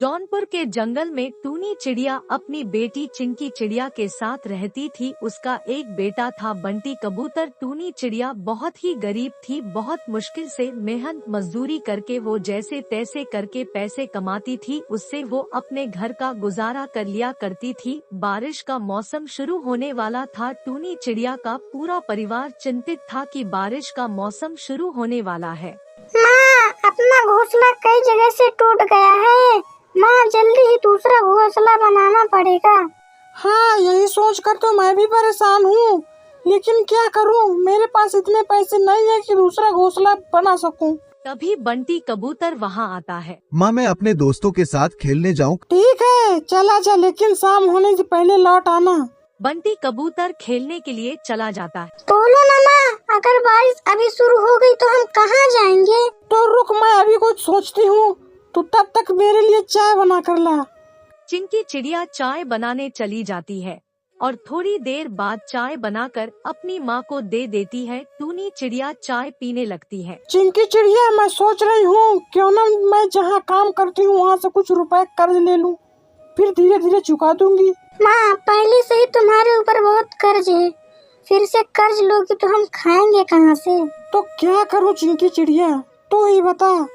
जौनपुर के जंगल में टूनी चिड़िया अपनी बेटी चिंकी चिड़िया के साथ रहती थी। उसका एक बेटा था बंटी कबूतर। टूनी चिड़िया बहुत ही गरीब थी। बहुत मुश्किल से मेहनत मजदूरी करके वो जैसे तैसे करके पैसे कमाती थी। उससे वो अपने घर का गुजारा कर लिया करती थी। बारिश का मौसम शुरू होने वाला था। टूनी चिड़िया का पूरा परिवार चिंतित था कि बारिश का मौसम शुरू होने वाला है। माँ, अपना घोंसला कई जगह से टूट गया है। माँ, जल्दी ही दूसरा घोंसला बनाना पड़ेगा। हाँ, यही सोचकर तो मैं भी परेशान हूँ, लेकिन क्या करूँ, मेरे पास इतने पैसे नहीं है कि दूसरा घोंसला बना सकूँ। तभी बंटी कबूतर वहाँ आता है। माँ, मैं अपने दोस्तों के साथ खेलने जाऊँ? ठीक है, चला जा, लेकिन शाम होने से पहले लौट आना। बंटी कबूतर खेलने के लिए चला जाता है। बोलो ना माँ, अगर बारिश अभी शुरू हो गई तो हम कहाँ जाएंगे? तो रुक, मैं अभी कुछ सोचती हूँ, तो तब तक मेरे लिए चाय बना कर ला। चिंकी चिड़िया चाय बनाने चली जाती है और थोड़ी देर बाद चाय बनाकर अपनी माँ को दे देती है। टूनी चिड़िया चाय पीने लगती है। चिंकी चिड़िया, मैं सोच रही हूँ क्यों न मैं जहाँ काम करती हूँ वहाँ से कुछ रुपए कर्ज ले लूँ, फिर धीरे धीरे चुका दूंगी। माँ, पहले से ही तुम्हारे ऊपर बहुत कर्ज है, फिर से कर्ज लोगी तो हम खाएंगे कहाँ से? तो क्या करूँ चिंकी चिड़िया, तू ही बता।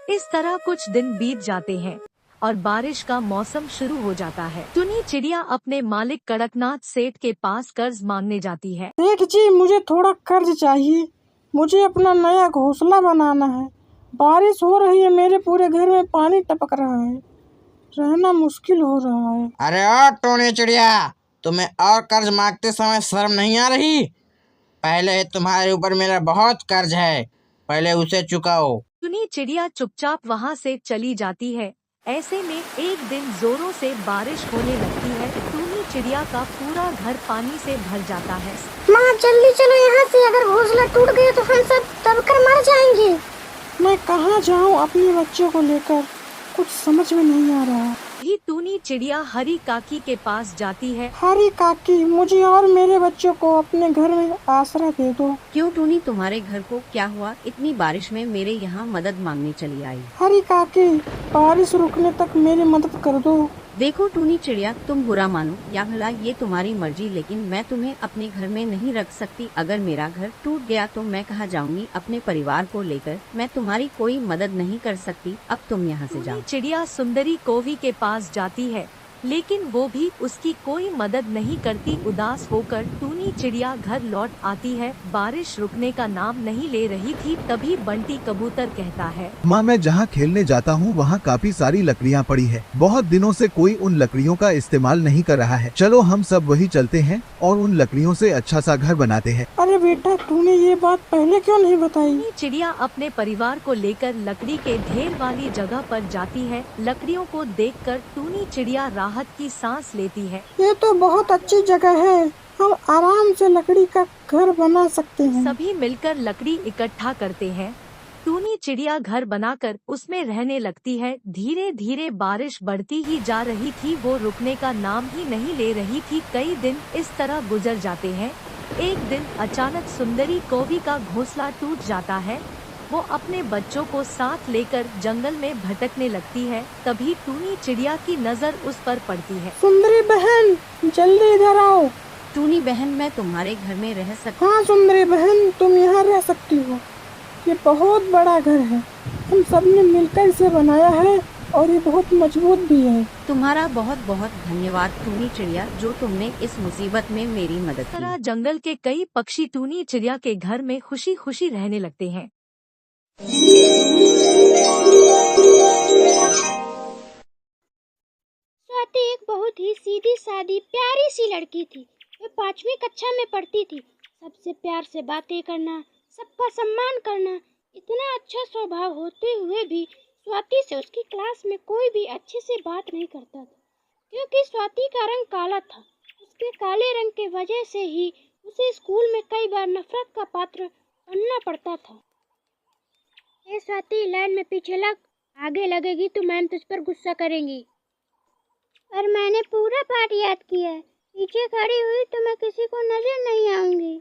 इस तरह कुछ दिन बीत जाते हैं और बारिश का मौसम शुरू हो जाता है। टूनी चिड़िया अपने मालिक कड़कनाथ सेठ के पास कर्ज मांगने जाती है। सेठ जी, मुझे थोड़ा कर्ज चाहिए, मुझे अपना नया घोंसला बनाना है। बारिश हो रही है, मेरे पूरे घर में पानी टपक रहा है, रहना मुश्किल हो रहा है। अरे ओ टोनी चिड़िया, तुम्हें और कर्ज मांगते समय शर्म नहीं आ रही? पहले तुम्हारे ऊपर मेरा बहुत कर्ज है, पहले उसे चुकाओ। टूनी चिड़िया चुपचाप वहाँ से चली जाती है। ऐसे में एक दिन जोरों से बारिश होने लगती है। टूनी चिड़िया का पूरा घर पानी से भर जाता है। माँ, जल्दी चलो यहाँ से, अगर घोंसला टूट गया तो हम सब दबकर मर जाएंगे। मैं कहाँ जाऊँ अपने बच्चों को लेकर, कुछ समझ में नहीं आ रहा। भी टूनी चिड़िया हरी काकी के पास जाती है। हरी काकी, मुझे और मेरे बच्चों को अपने घर में आसरा दे दो। क्यों टूनी, तुम्हारे घर को क्या हुआ? इतनी बारिश में मेरे यहाँ मदद मांगने चली आई। हरी काकी, बारिश रुकने तक मेरी मदद कर दो। देखो टूनी चिड़िया, तुम बुरा मानो या भला ये तुम्हारी मर्जी, लेकिन मैं तुम्हें अपने घर में नहीं रख सकती। अगर मेरा घर टूट गया तो मैं कहाँ जाऊँगी अपने परिवार को लेकर? मैं तुम्हारी कोई मदद नहीं कर सकती। अब तुम यहाँ से जाओ। चिड़िया सुंदरी कोवी के पास जाती है, लेकिन वो भी उसकी कोई मदद नहीं करती। उदास होकर टूनी चिड़िया घर लौट आती है। बारिश रुकने का नाम नहीं ले रही थी। तभी बंटी कबूतर कहता है, माँ, मैं जहाँ खेलने जाता हूँ वहाँ काफी सारी लकड़ियाँ पड़ी है। बहुत दिनों से कोई उन लकड़ियों का इस्तेमाल नहीं कर रहा है। चलो हम सब वही चलते हैं और उन लकड़ियों से अच्छा सा घर बनाते हैं। अरे बेटा, तूने ये बात पहले क्यों नहीं बताई? टूनी चिड़िया अपने परिवार को लेकर लकड़ी के ढेर वाली जगह पर जाती है। लकड़ियों को देखकर टूनी चिड़िया राहत की सांस लेती है। ये तो बहुत अच्छी जगह है, हम आराम से लकड़ी का घर बना सकते हैं। सभी मिलकर लकड़ी इकट्ठा करते हैं। टूनी चिड़िया घर बनाकर उसमें रहने लगती है। धीरे धीरे बारिश बढ़ती ही जा रही थी, वो रुकने का नाम ही नहीं ले रही थी। कई दिन इस तरह गुजर जाते हैं। एक दिन अचानक सुंदरी कोवी का घोंसला टूट जाता है। वो अपने बच्चों को साथ लेकर जंगल में भटकने लगती है। तभी टूनी चिड़िया की नजर उस पर पड़ती है। सुंदरी बहन, जल्दी इधर आओ। टूनी बहन, मैं तुम्हारे घर में रह सकती? हाँ सुंदरी बहन, तुम यहाँ रह सकती हो। ये बहुत बड़ा घर है, हम सबने मिलकर इसे बनाया है और ये बहुत मजबूत भी है। तुम्हारा बहुत बहुत धन्यवाद टूनी चिड़िया, जो तुमने इस मुसीबत में मेरी मदद इस तरह की। जंगल के कई पक्षी टूनी चिड़िया के घर में खुशी खुशी रहने लगते हैं। स्वाति एक बहुत ही सीधी सादी प्यारी सी लड़की थी। वह 5वीं कक्षा में पढ़ती थी। सबसे प्यार से बातें करना, सबका सम्मान करना, इतना अच्छा स्वभाव होते हुए भी स्वाति से उसकी क्लास में कोई भी अच्छे से बात नहीं करता था, क्योंकि स्वाति का रंग काला था। उसके काले रंग के वजह से ही उसे स्कूल में कई बार नफरत का पात्र बनना पड़ता था। ए स्वाति, लाइन में पीछे लग, आगे लगेगी तो मैम तुझ पर गुस्सा करेंगी। पर मैंने पूरा पाठ याद किया है, पीछे खड़ी हुई तो मैं किसी को नजर नहीं आऊंगी।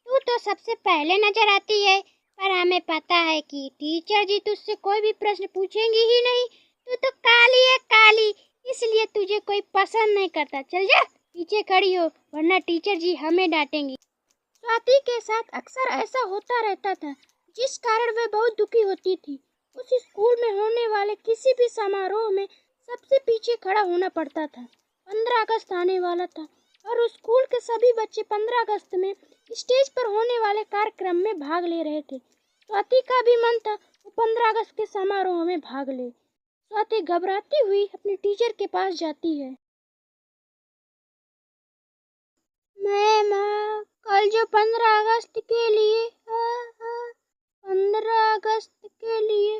तू तो सबसे पहले नजर आती है, पर हमें पता है कि टीचर जी तुझसे कोई भी प्रश्न पूछेंगी ही नहीं। तू तो काली है काली, इसलिए तुझे कोई पसंद नहीं करता। चल जा, पीछे खड़ी हो, वरना टीचर जी हमें डांटेंगी। स्वाति के साथ अक्सर ऐसा होता रहता था, जिस कारण वह बहुत दुखी होती थी। उस स्कूल में होने वाले किसी भी समारोह में सबसे पीछे खड़ा होना पड़ता था। 15 अगस्त आने वाला था और उस स्कूल के सभी बच्चे 15 अगस्त में स्टेज पर होने वाले कार्यक्रम में भाग ले रहे थे। स्वाति का भी मन था वो 15 अगस्त के समारोह में भाग ले। स्वाति घबराती हुई अपने टीचर के पास जाती है। मैम, कल जो 15 अगस्त के लिए 15 अगस्त के लिए।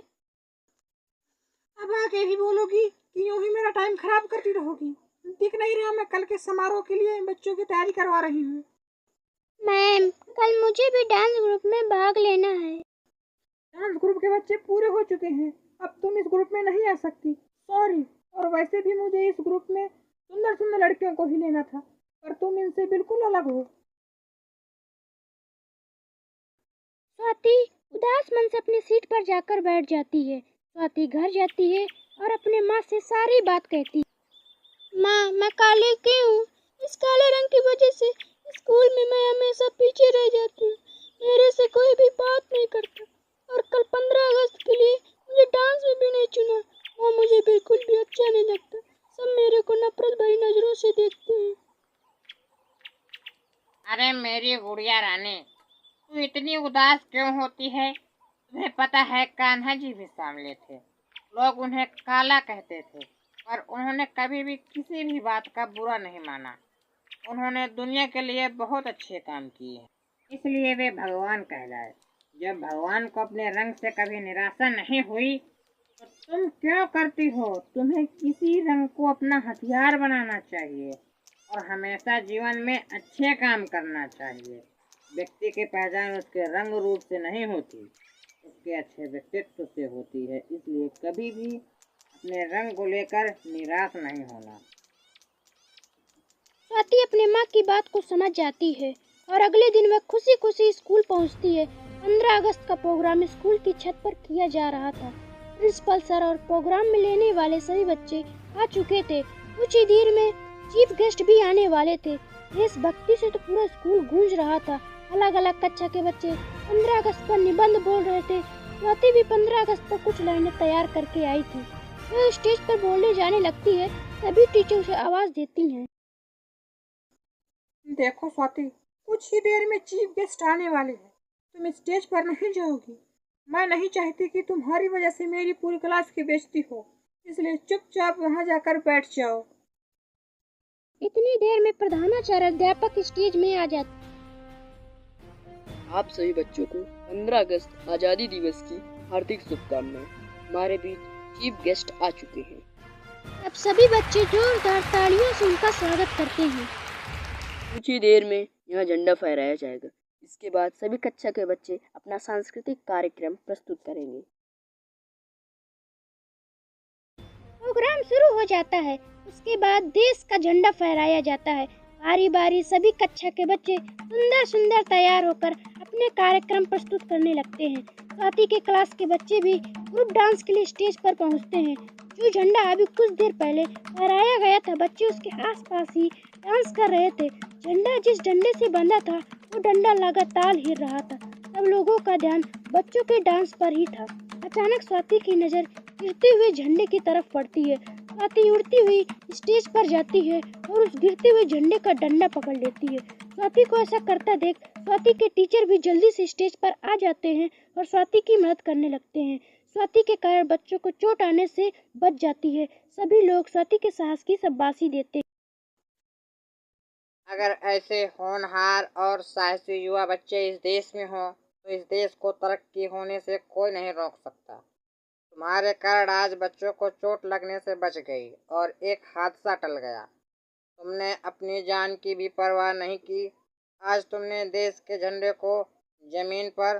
अब आगे भी बोलोगी कि यूं ही मेरा टाइम खराब करती रहोगी? दिख नहीं रहा मैं कल के समारोह के लिए बच्चों की तैयारी करवा रही हूँ। मैम, कल मुझे भी डांस ग्रुप में भाग लेना है। डांस ग्रुप के बच्चे पूरे हो चुके हैं, अब तुम इस ग्रुप में नहीं आ सकती। सॉरी। और वैसे भी मुझे इस ग्रुप में सुंदर सुंदर लड़कियों को ही लेना था, पर तुम इनसे बिल्कुल अलग हो। स्वाति उदास मन से अपनी सीट पर जाकर बैठ जाती है। स्वाति घर जाती है और अपने माँ से सारी बात कहती है। माँ, मैं काली क्यों हूँ? इस काले रंग की वजह से स्कूल में मैं हमेशा पीछे रह जाती हूँ। मेरे से कोई भी बात नहीं करता और कल 15 अगस्त के लिए मुझे डांस में भी नहीं चुना। माँ, मुझे बिल्कुल भी अच्छा नहीं लगता। सब मेरे को नफरत भरी नजरों से देखते हैं। अरे मेरी गुड़िया रानी, तू इतनी उदास क्यों होती है? तुम्हें पता है कान्हा जी भी सांवले थे, लोग उन्हें काला कहते थे, पर उन्होंने कभी भी किसी भी बात का बुरा नहीं माना। उन्होंने दुनिया के लिए बहुत अच्छे काम किए, इसलिए वे भगवान कहलाए। जब भगवान को अपने रंग से कभी निराशा नहीं हुई तो तुम क्यों करती हो? तुम्हें किसी रंग को अपना हथियार बनाना चाहिए और हमेशा जीवन में अच्छे काम करना चाहिए। व्यक्ति की पहचान उसके रंग रूप से नहीं होती, उसके अच्छे व्यक्तित्व से होती है। इसलिए कभी भी अपने रंग को लेकर निराश नहीं होना। स्वाति अपने माँ की बात को समझ जाती है और अगले दिन वह खुशी खुशी स्कूल पहुँचती है। 15 अगस्त का प्रोग्राम स्कूल की छत पर किया जा रहा था। प्रिंसिपल सर और प्रोग्राम में लेने वाले सभी बच्चे आ चुके थे। कुछ ही देर में चीफ गेस्ट भी आने वाले थे। देशभक्ति से तो पूरा स्कूल गूंज रहा था। अलग अलग कक्षा के बच्चे 15 अगस्त पर निबंध बोल रहे थे। स्वाति भी 15 अगस्त पर कुछ लाइनें तैयार करके आई थी। वह स्टेज पर बोलने जाने लगती है, सभी टीचर उसे आवाज देती हैं। देखो स्वाति, कुछ ही देर में चीफ गेस्ट आने वाले हैं, तुम स्टेज पर नहीं जाओगी। मैं नहीं चाहती कि तुम्हारी वजह से मेरी पूरी क्लास की बेइज्जती हो, इसलिए चुपचाप वहां जाकर बैठ जाओ। इतनी देर में प्रधानाचार्य अध्यापक स्टेज में आ जाते। आप सभी बच्चों को 15 अगस्त आज़ादी दिवस की हार्दिक शुभकामनाएं। हमारे बीच चीफ गेस्ट आ चुके हैं। अब सभी बच्चे जोरदार तालियों से उनका स्वागत करते हैं। कुछ ही देर में यहाँ झंडा फहराया जाएगा। इसके बाद सभी कक्षा के बच्चे अपना सांस्कृतिक कार्यक्रम प्रस्तुत करेंगे। प्रोग्राम शुरू हो जाता है। उसके बाद देश का झंडा फहराया जाता है। बारी बारी सभी कक्षा के बच्चे सुंदर सुंदर तैयार होकर अपने कार्यक्रम प्रस्तुत करने लगते हैं। स्वाति के क्लास के बच्चे भी ग्रुप डांस के लिए स्टेज पर पहुंचते हैं। जो झंडा अभी कुछ देर पहले फहराया गया था, बच्चे उसके आसपास ही डांस कर रहे थे। झंडा जिस डंडे से बंधा था, वो डंडा लगातार हिल रहा था। सब लोगों का ध्यान बच्चों के डांस पर ही था। अचानक स्वाति की नजर गिरते हुए झंडे की तरफ पड़ती है। स्वाति उड़ती हुई स्टेज पर जाती है और उस गिरते हुए झंडे का डंडा पकड़ लेती है। स्वाति को ऐसा करता देख स्वाति के टीचर भी जल्दी से स्टेज पर आ जाते हैं और स्वाति की मदद करने लगते हैं। स्वाति के कारण बच्चों को चोट आने से बच जाती है। सभी लोग स्वाति के साहस की शाबाशी देते हैं। अगर ऐसे होनहार और साहसी युवा बच्चे इस देश में हों तो इस देश को तरक्की होने से कोई नहीं रोक सकता। तुम्हारे कारण आज बच्चों को चोट लगने से बच गई और एक हादसा टल गया। तुमने अपनी जान की भी परवाह नहीं की। आज तुमने देश के झंडे को जमीन पर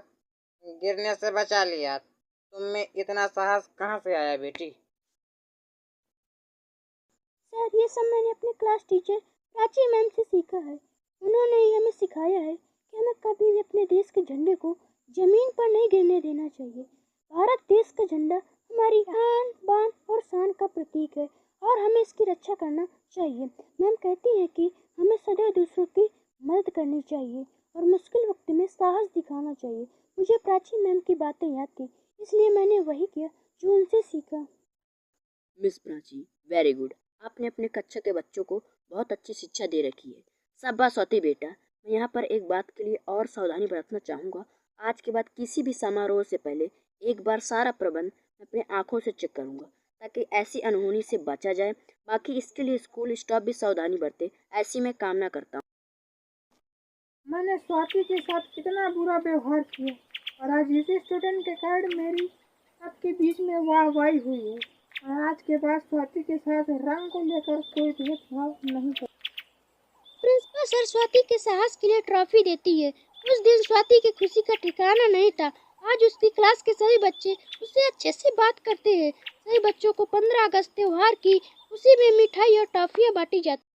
गिरने से बचा लिया। तुम में इतना साहस कहाँ से आया बेटी? सर, ये सब मैंने अपने क्लास टीचर प्राची मैम से सीखा है। उन्होंने ही हमें सिखाया है कि हमें कभी भी अपने देश के झंडे को जमीन पर नहीं गिरने देना चाहिए। भारत देश का झंडा हमारी आन बान और शान का प्रतीक है और हमें इसकी रक्षा करना चाहिए। मैम कहती हैं कि हमें सदैव दूसरों की मदद करनी चाहिए और मुश्किल वक्त में साहस दिखाना चाहिए। मुझे प्राची मैम की बातें याद थी, इसलिए मैंने वही किया जो उनसे सीखा। Miss Prachi, very good. आपने अपने कक्षा के बच्चों को बहुत अच्छी शिक्षा दे रखी है। शाबाश स्वाति बेटा। मैं यहाँ पर एक बात के लिए और सावधानी बरतना चाहूँगा। आज के बाद किसी भी समारोह से पहले एक बार सारा प्रबंध अपने आंखों से चेक करूँगा ताकि ऐसी अनहोनी से बचा जाए। बाकी इसके लिए स्कूल स्टाफ भी सावधानी बरते, ऐसी मैं कामना करता हूँ। मैंने स्वाति के साथ कितना बुरा व्यवहार किया और आज इसी स्टूडेंट के कारण मेरी सबके बीच में वाहवाही हुई है। और आज के बाद स्वाति के साथ रंग को लेकर कोई भेदभाव नहीं कर। प्रिंसिपल सर स्वाति के साहस के लिए ट्रॉफी देती है। उस दिन स्वाति की खुशी का ठिकाना नहीं था। आज उसकी क्लास के सभी बच्चे उससे अच्छे से बात करते हैं। सभी बच्चों को 15 अगस्त त्योहार की खुशी में मिठाई और टॉफियाँ बांटी जाती।